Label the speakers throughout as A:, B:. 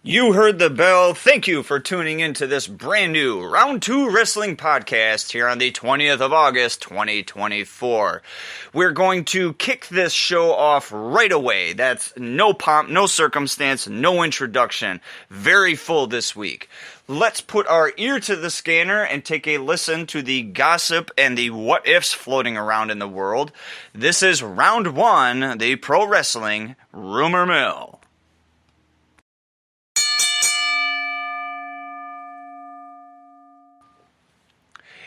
A: You heard the bell. Thank you for tuning in to this brand new Round 2 Wrestling podcast here on the 20th of August, 2024. We're going to kick this show off right away. That's no pomp, no circumstance, no introduction. Very full this week. Let's put our ear to the scanner and take a listen to the gossip and the what-ifs floating around in the world. This is Round 1, the Pro Wrestling Rumor Mill.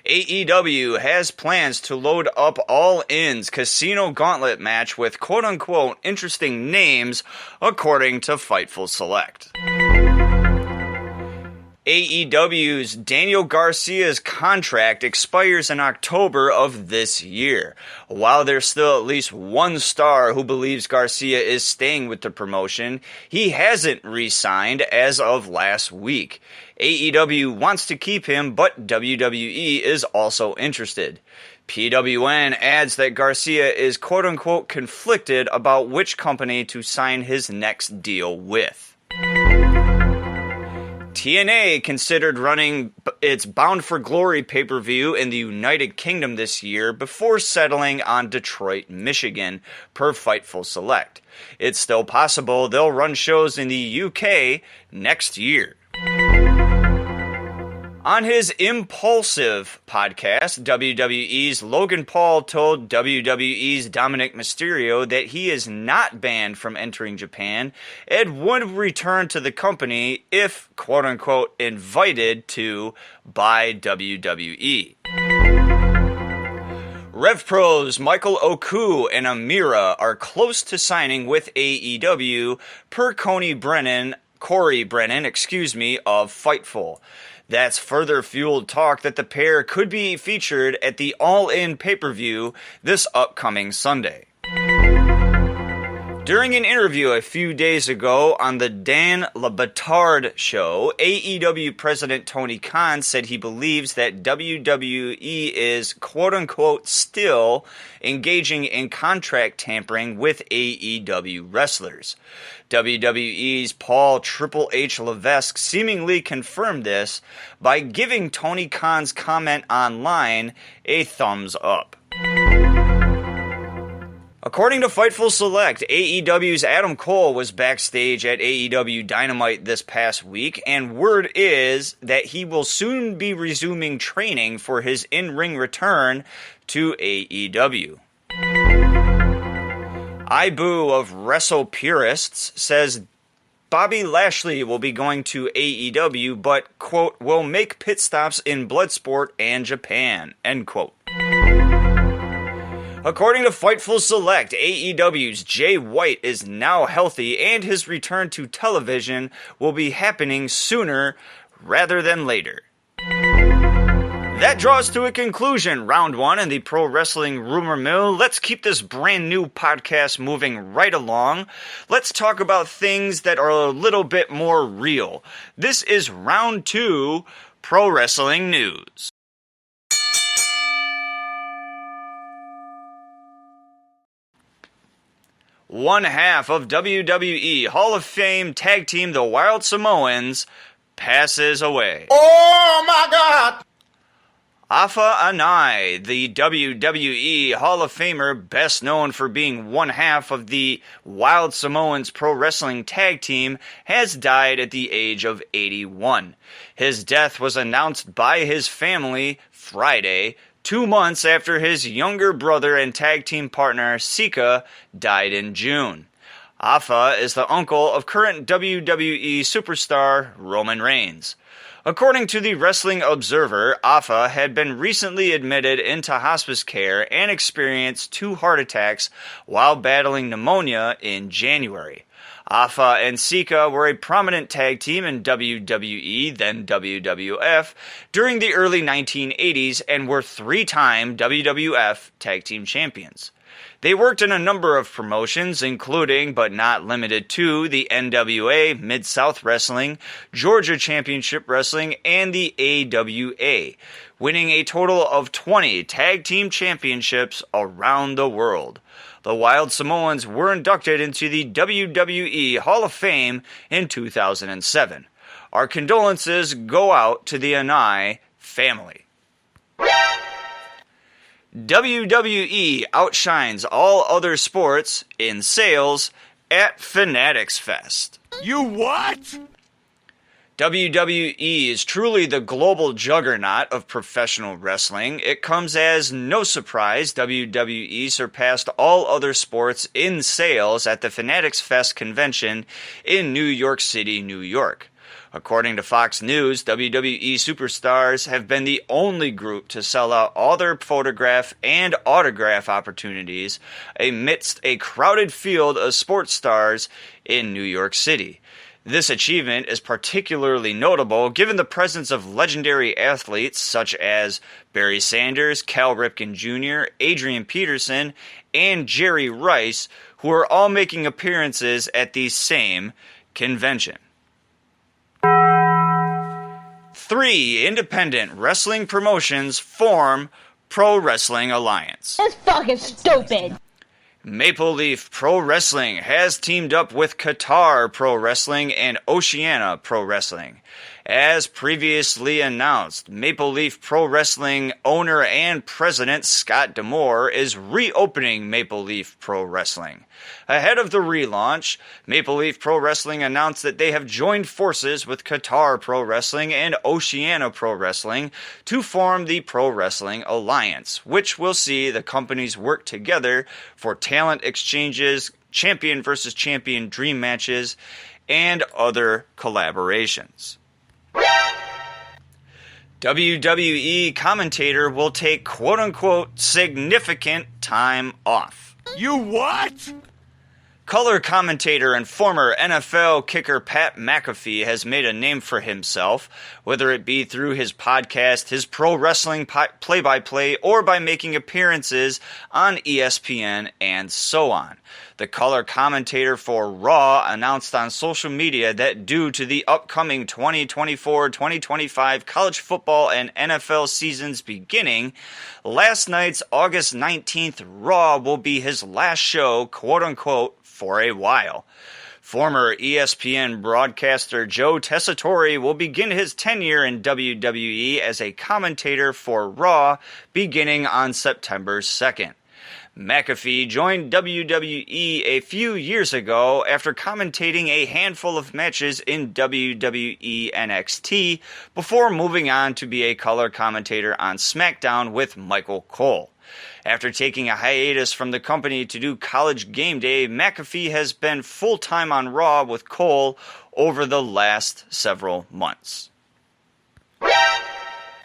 A: AEW has plans to load up All In's Casino Gauntlet match with quote-unquote interesting names, according to Fightful Select. AEW's Daniel Garcia's contract expires in October of this year. While there's still at least one star who believes Garcia is staying with the promotion, he hasn't re-signed as of last week. AEW wants to keep him, but WWE is also interested. PWN adds that Garcia is quote-unquote conflicted about which company to sign his next deal with. TNA considered running its Bound for Glory pay-per-view in the United Kingdom this year before settling on Detroit, Michigan, per Fightful Select. It's still possible they'll run shows in the UK next year. On his Impulsive podcast, WWE's Logan Paul told WWE's Dominic Mysterio that he is not banned from entering Japan and would return to the company if, quote-unquote, invited to by WWE. RevPro's Michael Oku and Amira are close to signing with AEW per Corey Brennan, of Fightful. That's further fueled talk that the pair could be featured at the All In pay-per-view this upcoming Sunday. During an interview a few days ago on the Dan Le Batard show, AEW President Tony Khan said he believes that WWE is quote-unquote still engaging in contract tampering with AEW wrestlers. WWE's Paul Triple H Levesque seemingly confirmed this by giving Tony Khan's comment online a thumbs up. According to Fightful Select, AEW's Adam Cole was backstage at AEW Dynamite this past week, and word is that he will soon be resuming training for his in-ring return to AEW. Ibu of Wrestle Purists says Bobby Lashley will be going to AEW, but, quote, will make pit stops in Bloodsport and Japan, end quote. According to Fightful Select, AEW's Jay White is now healthy and his return to television will be happening sooner rather than later. That draws to a conclusion, Round 1 in the Pro Wrestling Rumor Mill. Let's keep this brand new podcast moving right along. Let's talk about things that are a little bit more real. This is Round 2 Pro Wrestling News. One half of WWE Hall of Fame tag team The Wild Samoans passes away.
B: Oh my God!
A: Afa Anoa'i, the WWE Hall of Famer best known for being one half of the Wild Samoans Pro Wrestling tag team, has died at the age of 81. His death was announced by his family Friday, 2 months after his younger brother and tag team partner Sika died in June. Afa is the uncle of current WWE superstar Roman Reigns. According to the Wrestling Observer, Afa had been recently admitted into hospice care and experienced 2 heart attacks while battling pneumonia in January. Afa and Sika were a prominent tag team in WWE, then WWF, during the early 1980s and were 3-time WWF Tag Team Champions. They worked in a number of promotions, including, but not limited to, the NWA, Mid-South Wrestling, Georgia Championship Wrestling, and the AWA, winning a total of 20 tag team championships around the world. The Wild Samoans were inducted into the WWE Hall of Fame in 2007. Our condolences go out to the Anoa'i family. WWE outshines all other sports in sales at Fanatics Fest.
B: You what?
A: WWE is truly the global juggernaut of professional wrestling. It comes as no surprise WWE surpassed all other sports in sales at the Fanatics Fest convention in New York City, New York. According to Fox News, WWE superstars have been the only group to sell out all their photograph and autograph opportunities amidst a crowded field of sports stars in New York City. This achievement is particularly notable given the presence of legendary athletes such as Barry Sanders, Cal Ripken Jr., Adrian Peterson, and Jerry Rice, who are all making appearances at the same convention. 3 independent wrestling promotions form Pro Wrestling Alliance.
C: That's fucking stupid.
A: Maple Leaf Pro Wrestling has teamed up with Qatar Pro Wrestling and Oceania Pro Wrestling. As previously announced, Maple Leaf Pro Wrestling owner and president Scott D'Amore is reopening Maple Leaf Pro Wrestling. Ahead of the relaunch, Maple Leaf Pro Wrestling announced that they have joined forces with Qatar Pro Wrestling and Oceania Pro Wrestling to form the Pro Wrestling Alliance, which will see the companies work together for talent exchanges, champion versus champion dream matches, and other collaborations. WWE commentator will take quote-unquote significant time off.
B: You what?
A: Color commentator and former NFL kicker Pat McAfee has made a name for himself, whether it be through his podcast, his pro wrestling play-by-play, or by making appearances on ESPN and so on. The color commentator for Raw announced on social media that due to the upcoming 2024-2025 college football and NFL seasons beginning, last night's August 19th Raw will be his last show, quote-unquote, for a while. Former ESPN broadcaster Joe Tessitore will begin his tenure in WWE as a commentator for Raw beginning on September 2nd. McAfee joined WWE a few years ago after commentating a handful of matches in WWE NXT before moving on to be a color commentator on SmackDown with Michael Cole. After taking a hiatus from the company to do College Game Day, McAfee has been full-time on Raw with Cole over the last several months.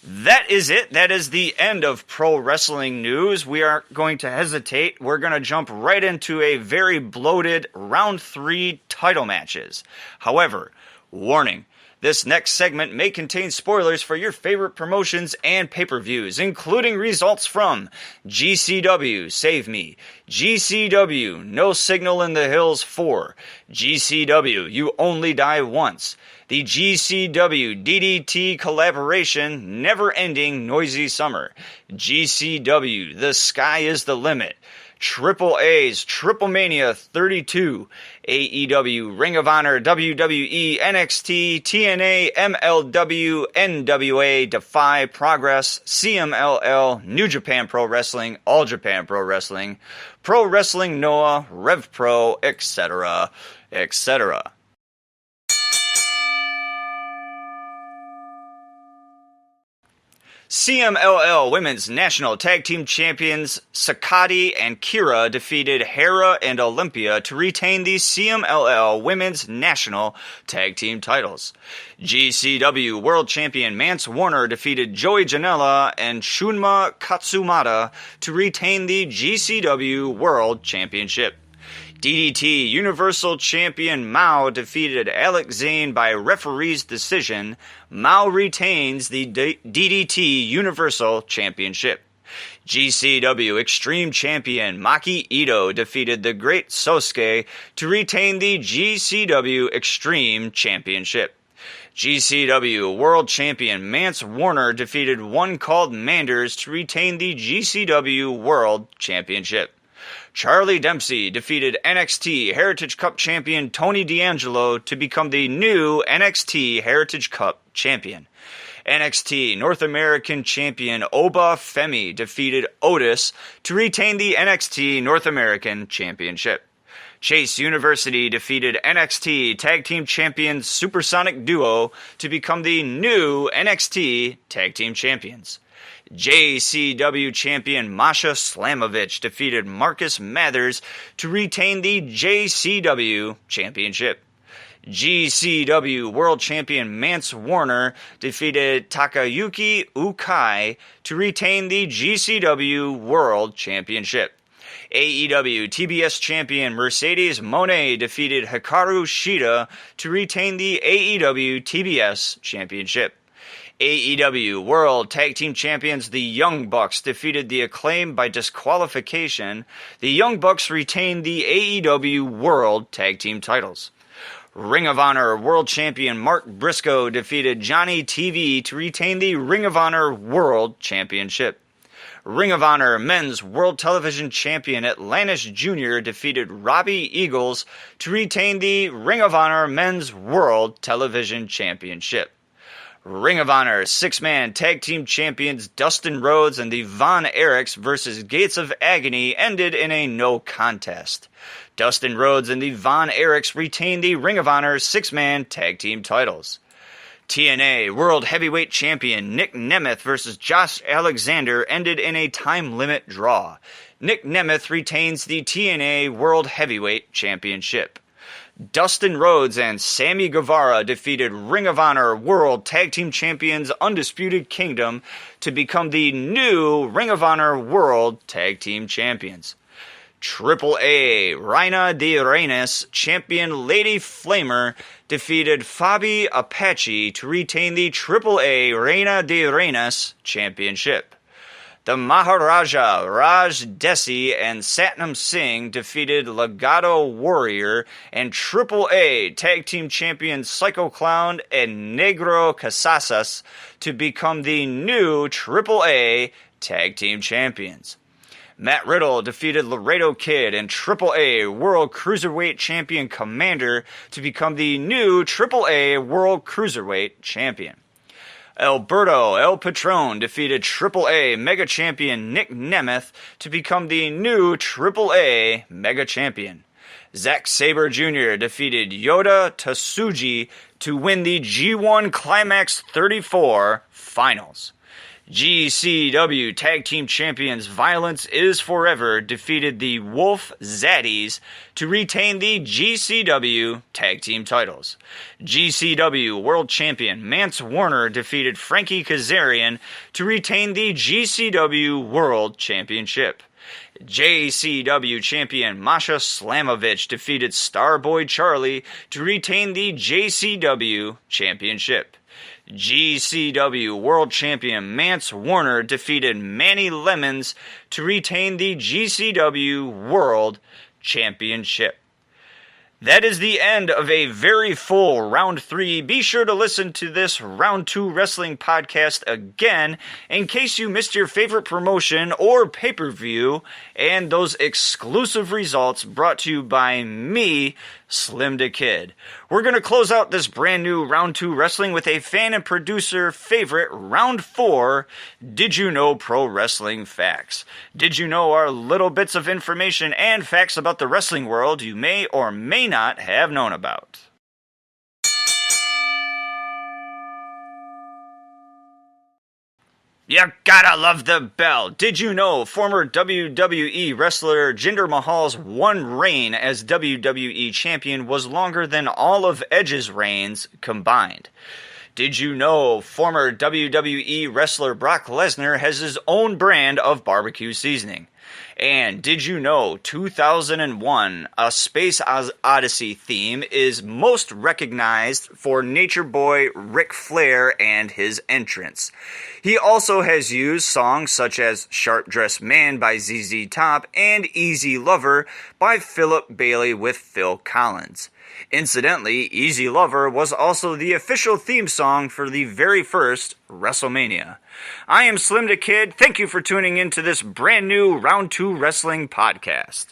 A: That is it. That is the end of pro wrestling news. We aren't going to hesitate. We're going to jump right into a very bloated round 3 title matches. However, warning, this next segment may contain spoilers for your favorite promotions and pay-per-views, including results from GCW, Save Me, GCW, No Signal in the Hills 4, GCW, You Only Die Once, the GCW DDT collaboration Never Ending Noisy Summer, GCW The Sky is the Limit, AAA's TripleMania 32, AEW, Ring of Honor, WWE, NXT, TNA, MLW, NWA, DEFY, Progress, CMLL, New Japan Pro Wrestling, All Japan Pro Wrestling, Pro Wrestling Noah, RevPro, etc., etc. CMLL Women's National Tag Team Champions Sakati and Kira defeated Hera and Olympia to retain the CMLL Women's National Tag Team titles. GCW World Champion Mance Warner defeated Joey Janela and Shunma Katsumata to retain the GCW World Championship. DDT Universal Champion Mao defeated Alex Zane by referee's decision. Mao retains the DDT Universal Championship. GCW Extreme Champion Maki Ito defeated the Great Sosuke to retain the GCW Extreme Championship. GCW World Champion Mance Warner defeated One Called Manders to retain the GCW World Championship. Charlie Dempsey defeated NXT Heritage Cup champion Tony D'Angelo to become the new NXT Heritage Cup champion. NXT North American champion Oba Femi defeated Otis to retain the NXT North American Championship. Chase University defeated NXT Tag Team Champions Supersonic Duo to become the new NXT Tag Team Champions. JCW champion Masha Slamovich defeated Marcus Mathers to retain the JCW Championship. GCW World Champion Mance Warner defeated Takayuki Ukai to retain the GCW World Championship. AEW TBS champion Mercedes Moné defeated Hikaru Shida to retain the AEW TBS Championship. AEW World Tag Team Champions The Young Bucks defeated The Acclaim by disqualification. The Young Bucks retained the AEW World Tag Team titles. Ring of Honor World Champion Mark Briscoe defeated Johnny TV to retain the Ring of Honor World Championship. Ring of Honor Men's World Television Champion Atlantis Jr. defeated Robbie Eagles to retain the Ring of Honor Men's World Television Championship. Ring of Honor six-man tag team champions Dustin Rhodes and the Von Erichs versus Gates of Agony ended in a no contest. Dustin Rhodes and the Von Erichs retained the Ring of Honor six-man tag team titles. TNA World Heavyweight Champion Nick Nemeth versus Josh Alexander ended in a time limit draw. Nick Nemeth retains the TNA World Heavyweight Championship. Dustin Rhodes and Sammy Guevara defeated Ring of Honor World Tag Team Champions Undisputed Kingdom to become the new Ring of Honor World Tag Team Champions. AAA Reina de Reyes champion Lady Flamer defeated Fabi Apache to retain the AAA Reina de Reyes Championship. The Maharaja Raj Desi and Satnam Singh defeated Legado Warrior and AAA Tag Team Champions Psycho Clown and Negro Casasas to become the new AAA Tag Team Champions. Matt Riddle defeated Laredo Kid and AAA World Cruiserweight Champion Commander to become the new AAA World Cruiserweight Champion. Alberto El Patron defeated AAA Mega Champion Nick Nemeth to become the new AAA Mega Champion. Zack Sabre Jr. defeated Yoda Tasuji to win the G1 Climax 34 Finals. GCW Tag Team Champions Violence is Forever defeated the Wolf Zaddies to retain the GCW Tag Team titles. GCW World Champion Mance Warner defeated Frankie Kazarian to retain the GCW World Championship. JCW Champion Masha Slamovich defeated Starboy Charlie to retain the JCW Championship. GCW World Champion Mance Warner defeated Manny Lemons to retain the GCW World Championship. That is the end of a very full Round 3. Be sure to listen to this Round 2 Wrestling podcast again in case you missed your favorite promotion or pay-per-view and those exclusive results brought to you by me, SlimmDa KID. We're going to close out this brand new Round 2 Wrestling with a fan and producer favorite Round 4, Did You Know Pro Wrestling Facts. Did you know are little bits of information and facts about the wrestling world you may or may not have known about. You gotta love the bell. Did you know former WWE wrestler Jinder Mahal's one reign as WWE champion was longer than all of Edge's reigns combined? Did you know former WWE wrestler Brock Lesnar has his own brand of barbecue seasoning? And did you know 2001 A Space Odyssey theme is most recognized for Nature Boy Ric Flair and his entrance? He also has used songs such as Sharp Dressed Man by ZZ Top and Easy Lover by Philip Bailey with Phil Collins. Incidentally, Easy Lover was also the official theme song for the very first WrestleMania. I am SlimmDa KID. Thank you for tuning in to this brand new Round 2 Wrestling podcast.